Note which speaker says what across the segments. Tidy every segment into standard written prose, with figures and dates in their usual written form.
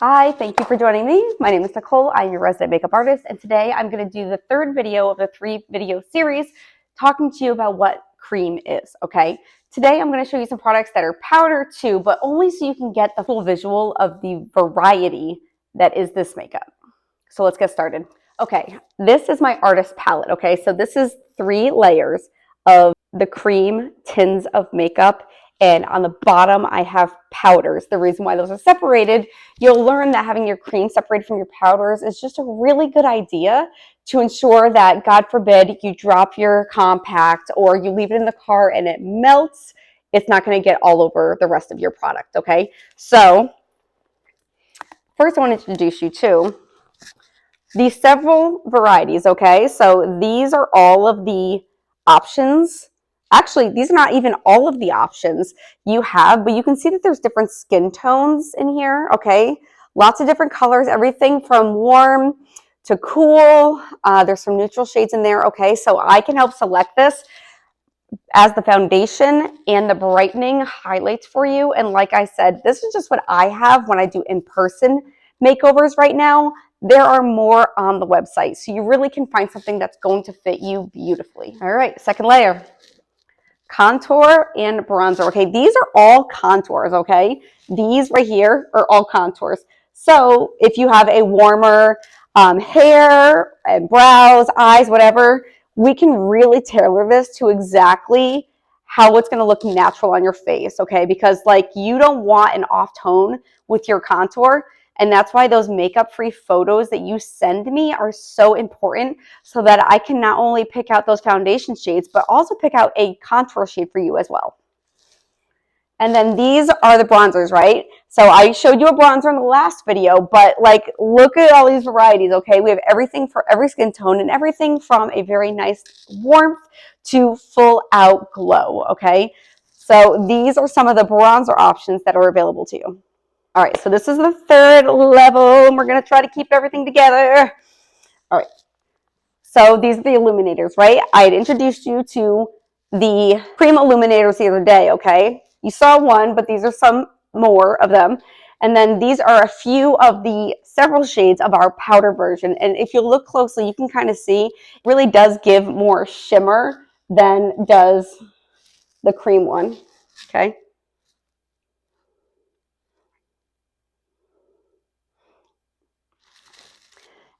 Speaker 1: Hi, thank you for joining me. My name is Nicole. I'm your resident makeup artist, and today I'm going to do the third video of the 3-video series talking to you about what cream is, okay? Today I'm going to show you some products that are powder too, but only so you can get the full visual of the variety that is this makeup. So let's get started. Okay, this is my artist palette, okay? So this is 3 layers of the cream tins of makeup. And on the bottom, I have powders. The reason why those are separated, you'll learn that having your cream separated from your powders is just a really good idea to ensure that, God forbid, you drop your compact or you leave it in the car and it melts, it's not going to get all over the rest of your product, okay? So first I want to introduce you to these several varieties, okay? So these are all of the options. Actually, these are not even all of the options you have, but you can see that there's different skin tones in here, okay? Lots of different colors, everything from warm to cool. There's some neutral shades in there, okay? So I can help select this as the foundation and the brightening highlights for you. And like I said, this is just what I have when I do in-person makeovers right now. There are more on the website, so you really can find something that's going to fit you beautifully. All right, second layer. Contour and bronzer. Okay, these are all contours, okay? These right here are all contours. So if you have a warmer hair and brows, eyes, whatever, we can really tailor this to exactly how it's going to look natural on your face, okay? Because like you don't want an off tone with your contour. And that's why those makeup-free photos that you send me are so important, so that I can not only pick out those foundation shades, but also pick out a contour shade for you as well. And then these are the bronzers, right? So I showed you a bronzer in the last video, but like, look at all these varieties, okay? We have everything for every skin tone and everything from a very nice warmth to full out glow, okay? So these are some of the bronzer options that are available to you. All right, so this is the third level, and we're going to try to keep everything together. All right, so these are the illuminators, right? I had introduced you to the cream illuminators the other day, okay? You saw one, but these are some more of them. And then these are a few of the several shades of our powder version. And if you look closely, you can kind of see it really does give more shimmer than does the cream one, okay?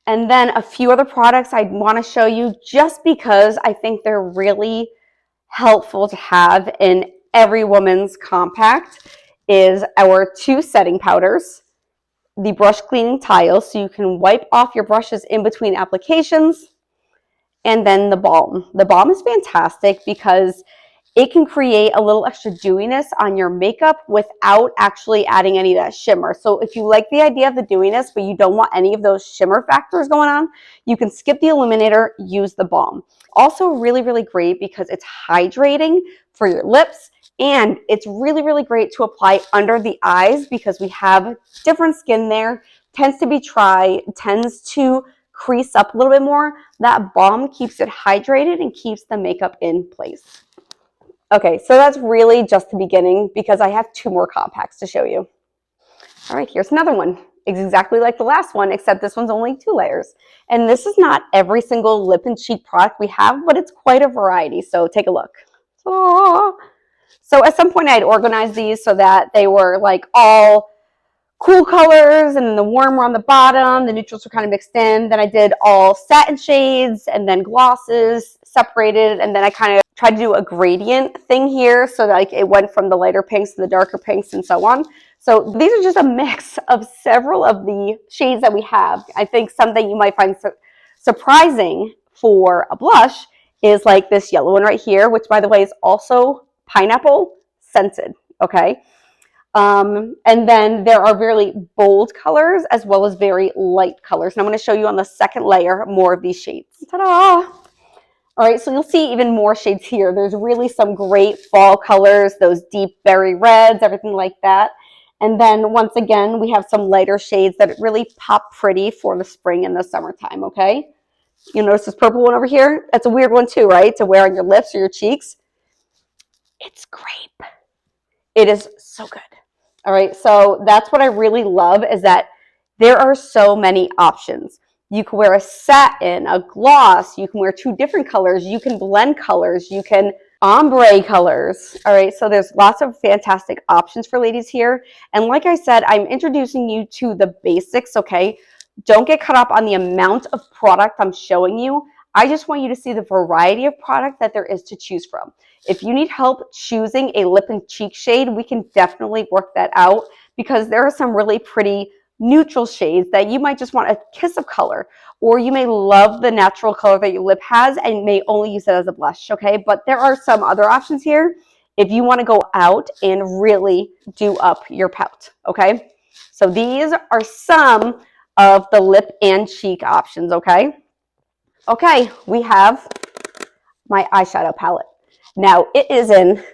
Speaker 1: And then a few other products I want to show you just because I think they're really helpful to have in every woman's compact is our 2 setting powders, the brush cleaning tiles so you can wipe off your brushes in between applications, and then the balm. The balm is fantastic because it can create a little extra dewiness on your makeup without actually adding any of that shimmer. So if you like the idea of the dewiness, but you don't want any of those shimmer factors going on, you can skip the illuminator, use the balm. Also really, really great because it's hydrating for your lips, and it's really, really great to apply under the eyes because we have different skin there. Tends to be dry, tends to crease up a little bit more. That balm keeps it hydrated and keeps the makeup in place. Okay, so that's really just the beginning because I have 2 more compacts to show you. All right, here's another one. It's exactly like the last one, except this one's only 2 layers. And this is not every single lip and cheek product we have, but it's quite a variety, so take a look. So at some point I had organized these so that they were like all cool colors, and then the warm were on the bottom, the neutrals were kind of mixed in. Then I did all satin shades and then glosses separated, and then I kind of tried to do a gradient thing here so that like it went from the lighter pinks to the darker pinks and so on. So these are just a mix of several of the shades that we have. I think something you might find surprising for a blush is like this yellow one right here, which by the way is also pineapple scented, okay? And then there are very bold colors as well as very light colors. And I'm going to show you on the second layer more of these shades. Ta-da! All right, so you'll see even more shades here. There's really some great fall colors, those deep berry reds, everything like that. And then once again, we have some lighter shades that really pop pretty for the spring and the summertime, okay? You notice this purple one over here? That's a weird one too, right? To wear on your lips or your cheeks. It's grape. It is so good. All right, so that's what I really love is that There are so many options. You can wear a satin, a gloss, you can wear 2 different colors, you can blend colors, you can ombre colors. All right, so there's lots of fantastic options for ladies here. And like I said, I'm introducing you to the basics, okay? Don't get caught up on the amount of product I'm showing you. I just want you to see the variety of product that there is to choose from. If you need help choosing a lip and cheek shade, we can definitely work that out, because there are some really pretty neutral shades that you might just want a kiss of color, or you may love the natural color that your lip has and may only use it as a blush, okay? But there are some other options here if you want to go out and really do up your pout, okay? So these are some of the lip and cheek options, okay? Okay, we have my eyeshadow palette. Now, it is in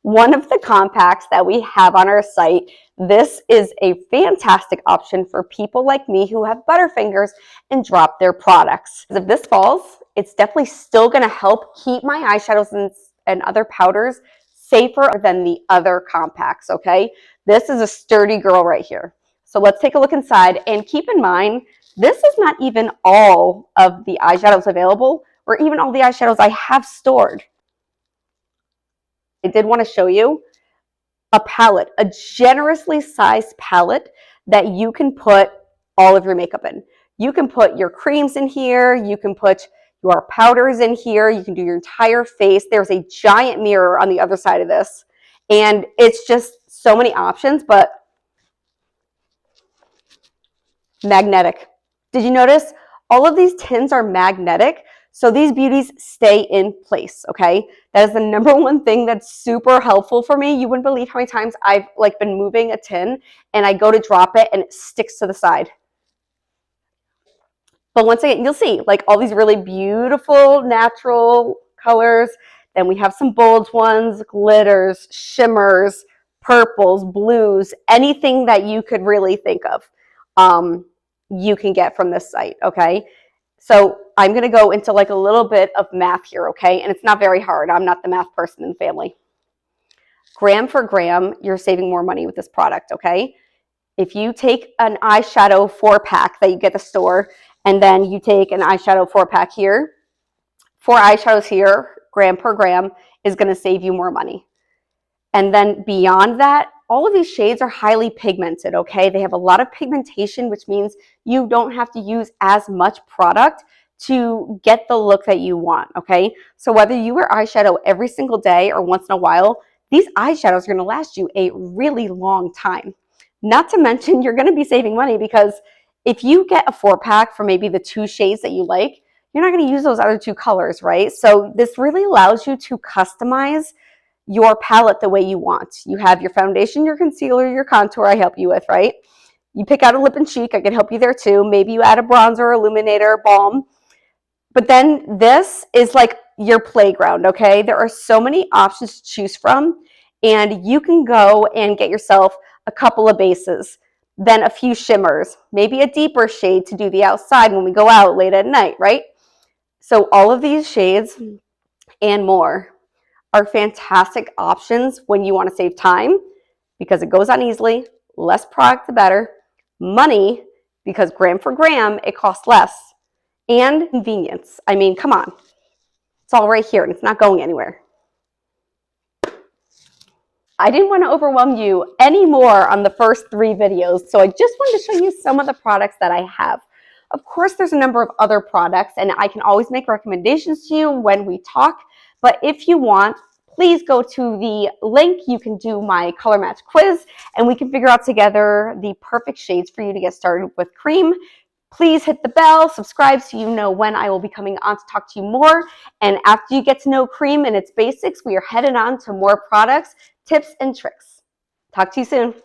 Speaker 1: one of the compacts that we have on our site. This is a fantastic option for people like me who have butterfingers and drop their products. If this falls, it's definitely still going to help keep my eyeshadows and other powders safer than the other compacts, okay? This is a sturdy girl right here. So let's take a look inside, and keep in mind, this is not even all of the eyeshadows available, or even all the eyeshadows I have stored. I did want to show you a palette, a generously sized palette that you can put all of your makeup in. You can put your creams in here, you can put your powders in here, you can do your entire face. There's a giant mirror on the other side of this, and it's just so many options. But magnetic. Did you notice all of these tins are magnetic? So these beauties stay in place, okay? That is the number one thing that's super helpful for me. You wouldn't believe how many times I've been moving a tin and I go to drop it and it sticks to the side. But once again, you'll see all these really beautiful natural colors. Then we have some bold ones, glitters, shimmers, purples, blues, anything that you could really think of. You can get from this site, okay? So I'm going to go into a little bit of math here, okay? And it's not very hard. I'm not the math person in the family. Gram for gram, you're saving more money with this product, okay? If you take an eyeshadow 4-pack that you get at the store, and then you take an eyeshadow 4-pack here, 4 eyeshadows here, gram per gram, is going to save you more money. And then beyond that, all of these shades are highly pigmented, okay? They have a lot of pigmentation, which means you don't have to use as much product to get the look that you want, okay? So whether you wear eyeshadow every single day or once in a while, these eyeshadows are gonna last you a really long time. Not to mention, you're gonna be saving money, because if you get a 4-pack for maybe the 2 shades that you like, you're not gonna use those other 2 colors, right? So this really allows you to customize your palette the way you want. You have your foundation, your concealer, your contour I help you with, right? You pick out a lip and cheek, I can help you there too. Maybe you add a bronzer, illuminator, balm. But then this is your playground, okay? There are so many options to choose from, and you can go and get yourself a couple of bases, then a few shimmers, maybe a deeper shade to do the outside when we go out late at night, right? So all of these shades and more are fantastic options when you want to save time, because it goes on easily, less product the better, money, because gram for gram it costs less, and convenience. I mean, come on, it's all right here and it's not going anywhere. I didn't want to overwhelm you anymore on the first 3 videos, so I just wanted to show you some of the products that I have. Of course, there's a number of other products, and I can always make recommendations to you when we talk. But if you want, please go to the link. You can do my color match quiz, and we can figure out together the perfect shades for you to get started with cream. Please hit the bell, subscribe, so you know when I will be coming on to talk to you more. And after you get to know cream and its basics, we are headed on to more products, tips, and tricks. Talk to you soon.